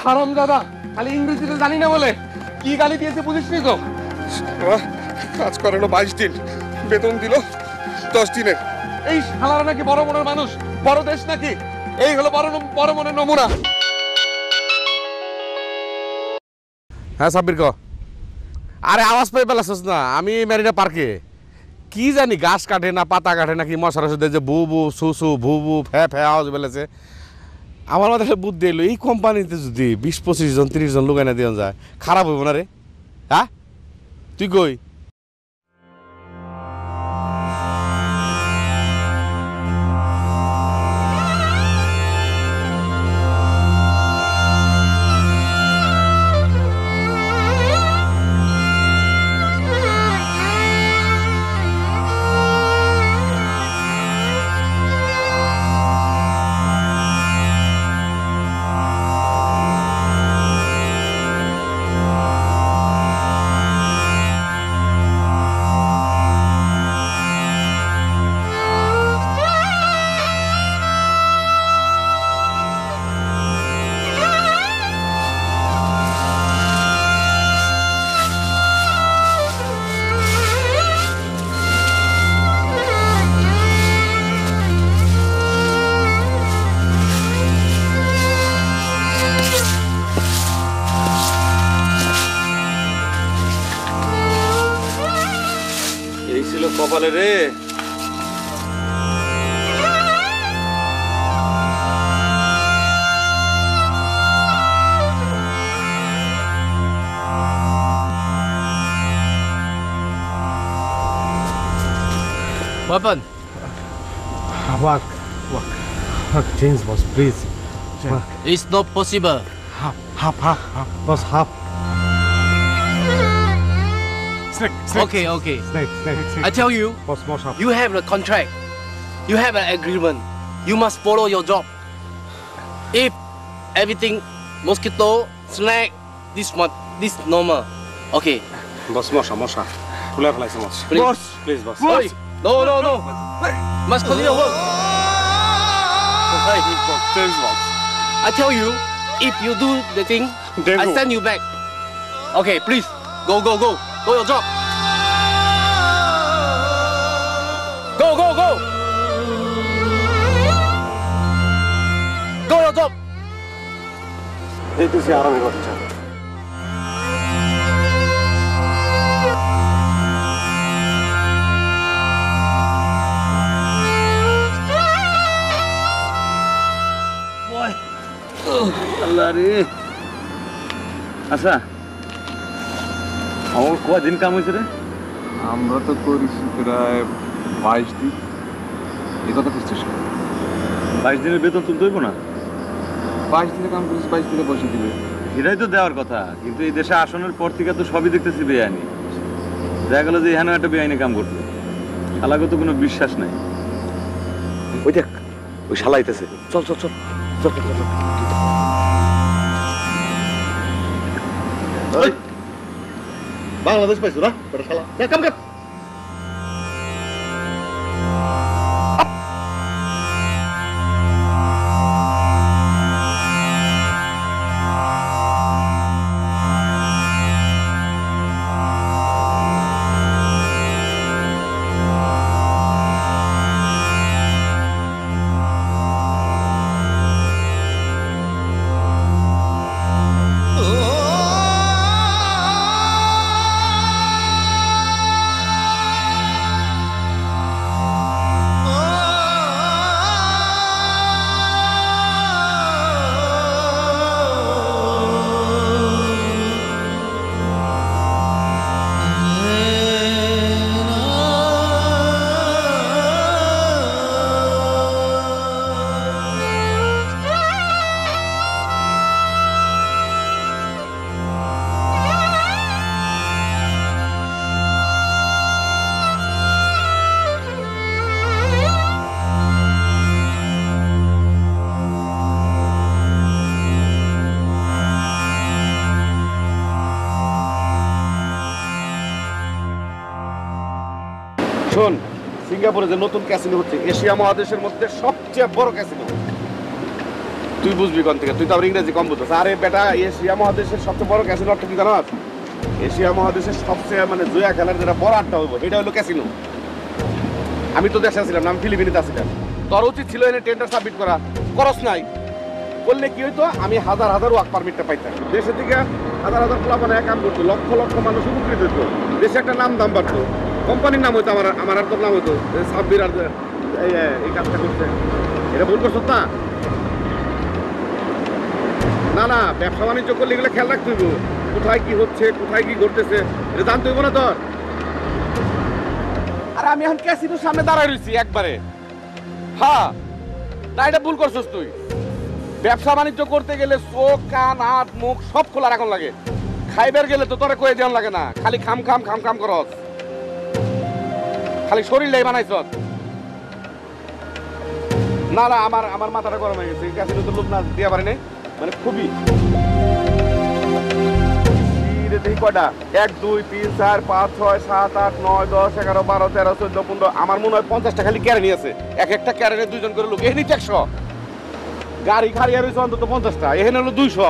হারামজাদা, খালি ইংরেজিতে জানি না বলে কি গালি দিয়েছে বুঝিসনি তো? কাজ করালো 22 দিন, বেতন দিল 10 দিনের। এই শালারা নাকি বড় মনের মানুষ, বড় দেশ নাকি? এই হলো বড় মনের নমুনা। হ্যাঁ সাব্বির ক। আরে আওয়াজ পেয়ে পেলাছিস না? আমি মেরিনা পার্কে কি জানি গাছ কাটে না পাতা কাটে নাকি মশার ওষুধ যে বু বু সু সু ভু ভু ফ্যা ফ্যা আওয়াজ বেলেছে। আমার মাথায় বুদ্ধি এলো, এই কোম্পানিতে যদি 20-25 জন 30 জন লোক এনে দিয়ে যায় খারাপ হইব না রে? হ্যাঁ তুই কই? কপালে রে। Weapon. Work. Change, boss, please. It's not possible. Half. Boss, half. Snake. Okay. Snake. I tell you, Boss, more sharp. you have a contract. You have an agreement. You must follow your job. If everything, mosquito, snake, this normal. Okay. বস মশা খুলে ফেলাইছে মশ। Boss. Please boss. Hey, no. Must continue work. Hey, change boss. I tell you, if you do the thing, Then I go. send you back. Okay, please. Go. Do your job. Go. Do your job. এই তুই আরামে করছ। আল্লাহ রে। আচ্ছা আমার কদিন কাম হয়েছে রে? আমরা তো করেছি প্রায় 22 দিন। এই কথা বুঝছিস? 22 দিনের বেতন তুলতে হইব না? 22 দিনে কাম করেছিস, 22 দিনে পয়সা দিবে। এটাই তো দেওয়ার কথা, কিন্তু এই দেশে আসনের পর থেকে তো সবই দেখতেছি বেআইনি। দেখা গেল যে এখানে একটা বেআইনি কাম করতো, শালাকে তো কোনো বিশ্বাস নাই। ওই দেখ ওই শালাইতেছে। চল। বাংলাদেশ পাইছো না? শালা কাম কর। শোন, সিঙ্গাপুরে যে নতুন ক্যাসিনো হচ্ছে এশিয়া মহাদেশের মধ্যে সবচেয়ে বড় ক্যাসিনো। তুই বুঝবি কোন থেকে, তুই তো আবার ইংরেজি কম বুঝছিস। আরে বেটা, এশিয়া মহাদেশের সবচেয়ে বড় ক্যাসিনো অর্থ কি জানাস? এশিয়া মহাদেশের সবচেয়ে মানে জুয়া খেলার যেটা বড় আড্ডা হইব এটা হলো ক্যাসিনো। আমি তো দেশে ছিলাম না, আমি ফিলিপিনিতে ছিলাম। তোর উচিত ছিল এনে টেন্ডার সাবমিট করা, করস নাই। করলে কি হইতো, আমি হাজার হাজার ওয়ার্ক পারমিটটা পাইতাম। দেশে থেকে হাজার হাজার প্লাবনে কাম করতো, লক্ষ লক্ষ মানুষ উপকৃত হইতো, দেশে একটা নাম দাম বাড়তো, কোম্পানির নাম হইতো, আমার আর তোর নাম হইতো সাব্বির, আর এই কাজটা করছে। এটা ভুল করছো না? না না, ব্যবসা বাণিজ্য করলে এগুলো খেয়াল রাখতে হইব, কোথায় কি হচ্ছে, কোথায় কি ঘটতেছে, এটা জানতে হইব না তোর। আর আমি এখন ক্যাসিনোর সামনে দাঁড়ায় রয়েছি একবারে। হ্যাঁ না, এটা ভুল করছিস তুই। ব্যবসা বাণিজ্য করতে গেলে চোখ কান হাত মুখ সব খোলা রাখন লাগে। খাইবার গেলে তো তোরে কয়ে দেওয়ান লাগে না, খালি খাম খাম খাম খাম করস, খালি শরীর লাই বানাইছ। না না, আমার মাথাটা গরম হয়ে গেছে। ক্যাসিনো তো লোক না দিয়া পারে নাই, মানে খুবই। দেখি কয়টা, 1 2 3 4 5 6 7 8 9 10 11 12 13 14 15, আমার মনে হয় 50টা খালি ক্যারেনি আছে। এক একটা ক্যারেনে 2 জন করে লোক। এখানে 100 গাড়ি খাড়িয়া রয়েছে অন্তত 50টা, এখানে হলো 200।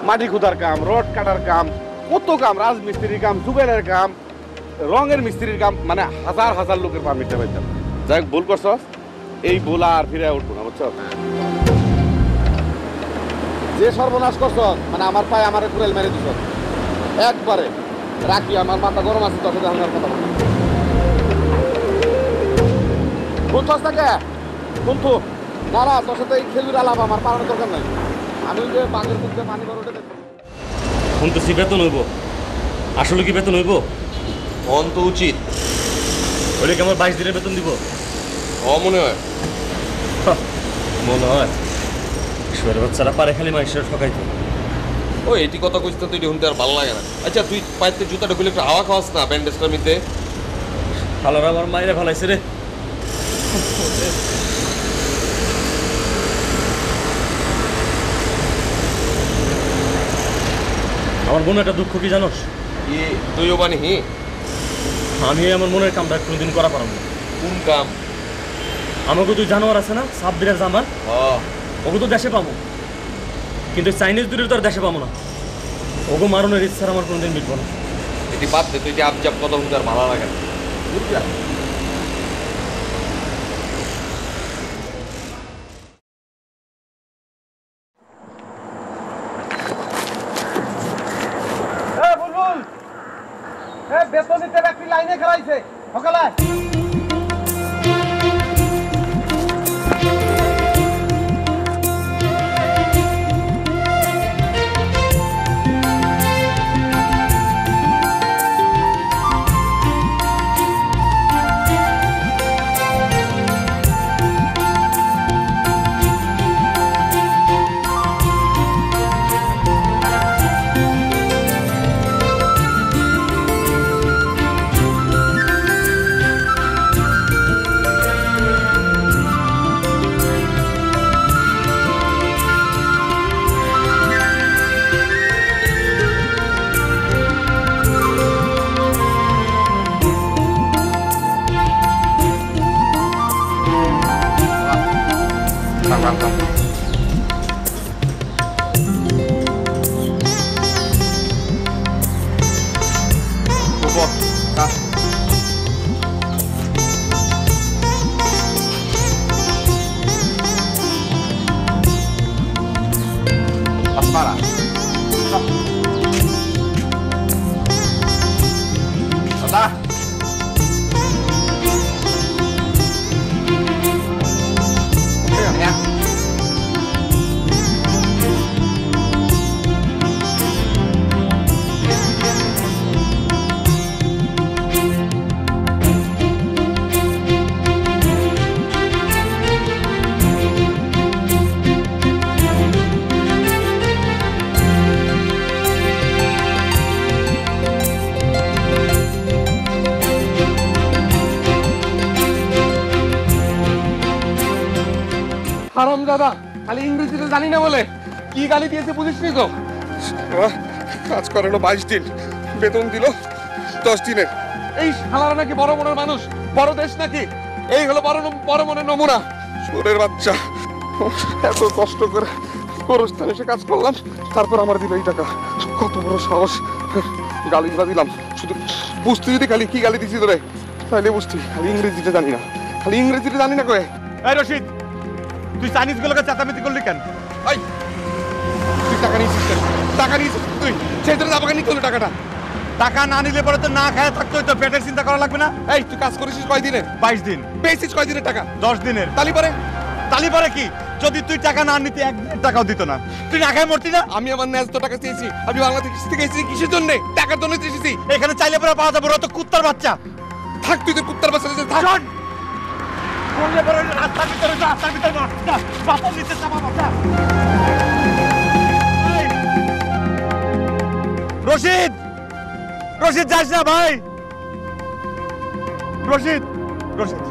মাটি খুদার কাম, রড কাটার কাম, কত কাম, রাজমিস্ত্রির কাম, জুবেলের কাম, রঙের মিস্ত্রির কাম, মানে হাজার হাজার লোকের পারমিটটা পাইতাম। যাই হোক, ভুল করছস, এই ভুল আর ফিরে উঠবো না, বুঝছো? যে সর্বনাশ করছ, মানে আমার পায়ে আমার কুড়াল মেরে দিছ একবারে। রাখি, আমার মাথা গরম আছে, তোর সাথে আমার কথা বলবো। বুঝছস না কে? বন্ধু না না, তোর সাথে এই খেলুর আলাপ আমার পালানোর দরকার নাই। আমি যে বাঘের মধ্যে পানি বড় ওটা দেখবো। শুনতেছি বেতন হইব, আসলে কি বেতন হইব? মন তো উচিত, ওইটা কি আমার 22 দিনের বেতন দিব? মনে হয়। মনে হয় ঈশ্বরের বাচ্চারা পারে খালি মানুষের ঠকাইতে। ও এটি কথা কইস তো, তুই শুনতে আর ভালো লাগে না। আচ্ছা তুই পাইতে জুতাটা খুলে একটু হাওয়া খাওয়াস না ব্যান্ডেজটার মধ্যে। খালার আমার মায়েরা ভালাইছে রে। আমার মনে একটা দুঃখ কি জানোস? তুইও বানি হি? আমি আমার মনের কামটা কোনোদিন করা পারব না। কোন কাম? আমাকে তুই জানোয়ার আছে না, সাব্বিরের জামান, হ্যাঁ ওকে তো দেশে পাবো, কিন্তু চাইনিজ দূরের তো আর দেশে পাবো না। ওকে মারণের ইচ্ছার আমার কোনোদিন মিটবো না। এটি বাদ দে, তুই যে আবজাব কথা শুনতে আর ভালো লাগে না, বুঝলা? বুলবুল, বেতন দিতে ব্যক্তি লাইনে খেলাইছে সকালে। Para. Anda. Ya. হারাম দাদা, খালি ইংরেজিতে জানি না বলে কি গালি দিয়েছে বুঝিস নি তো? কাজ করানো 22 দিন, বেতন দিল 10 দিনের। এই শালারা নাকি বড় মনের মানুষ, বড় দেশ নাকি? এই হলো বড় মনের নমুনা। চোরের বাচ্চা, এত কষ্ট করে গোরস্থানে এসে কাজ করলাম, তারপর আমার দিল এই টাকা। কত বড় সাহস! গালি দিলাম, শুধু বুঝতে যদি খালি কি গালি দিছি তোরে তাহলে বুঝতি। খালি ইংরেজিটা জানি না, খালি ইংরেজিটা জানি না কয়ে। এই রশিদ, তুই চাইনিজ গুলোকে চেঁচামেচি করলি কেন? এই তুই টাকা নিয়েছিস কেন? টাকা নিয়েছিস তুই, সেই জন্য আমাকে নিতে হলো টাকাটা। টাকা না নিলে পরে তো না খায় থাকতে হইতো, পেটের চিন্তা করা লাগবে না? এই তুই কাজ করেছিস কয় দিনে? 22 দিন। পেয়েছিস কয় দিনের টাকা? 10 দিনের। তালি পরে কি? যদি তুই টাকা না নিতে 1 দিনের টাকাও দিত না, তুই না খায় মরতি না? আমি আমার ন্যায্য টাকা চেয়েছি, আমি বাংলাদেশ থেকে এসেছি কিসের জন্য? টাকার জন্য এসেছি। এখানে চাইলে পরে পাওয়া যাবে, ওরা তো কুত্তার বাচ্চা। থাক তুই তো কুত্তার বাচ্চা, থাক। করলে পরে রাস্তার ভিতরে পাথর নিচে চাপা বাচ্চা। রশিদ, রশিদ যাস না ভাই। রশিদ, রশিদ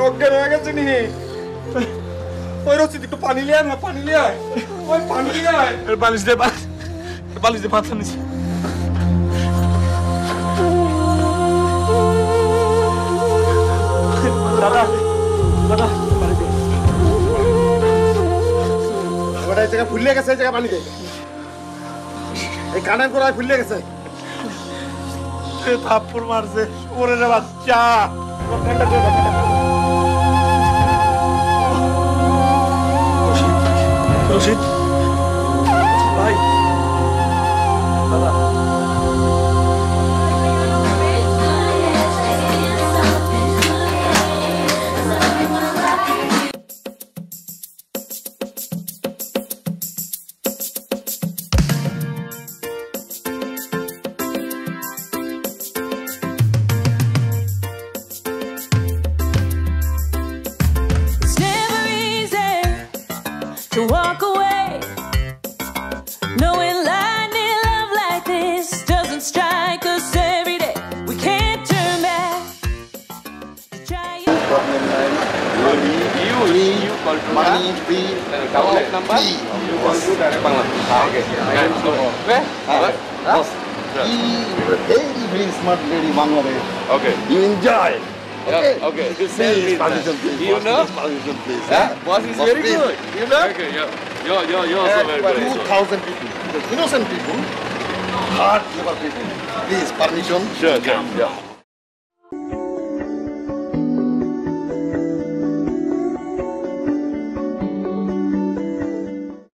অজ্ঞান হয়ে গেছে নি। ওই রশিদ একটু পানি লিয়া না, পানি লিয়া, ওই পানি লিয়া। বালিশ দে, বালিশ দে, মাথা নিচে। দাদা, দাদা পানি দে। ওটা এই জায়গা ফুলিয়ে গেছে, এই জায়গা পানি দে। এই কানের গোড়ায় ফুলিয়ে গেছে। থাপ্পড় মারছে ওরে বাচ্চা। রশিদ ভাই, দাদা to walk away, knowing lightning love like this doesn't strike us every day. We can't turn back. Try it. You call to money free number. You call to direct Bangladesh. Okay. Boss. Very smart lady Bangladesh. Okay. You enjoy. Okay. Okay. Please, permission, please. You know? Permission, please. Boss is very good. You know? Okay. You're also very good. 2,000 people. Innocent people. Hard labor people. Please, permission. Sure. Yeah.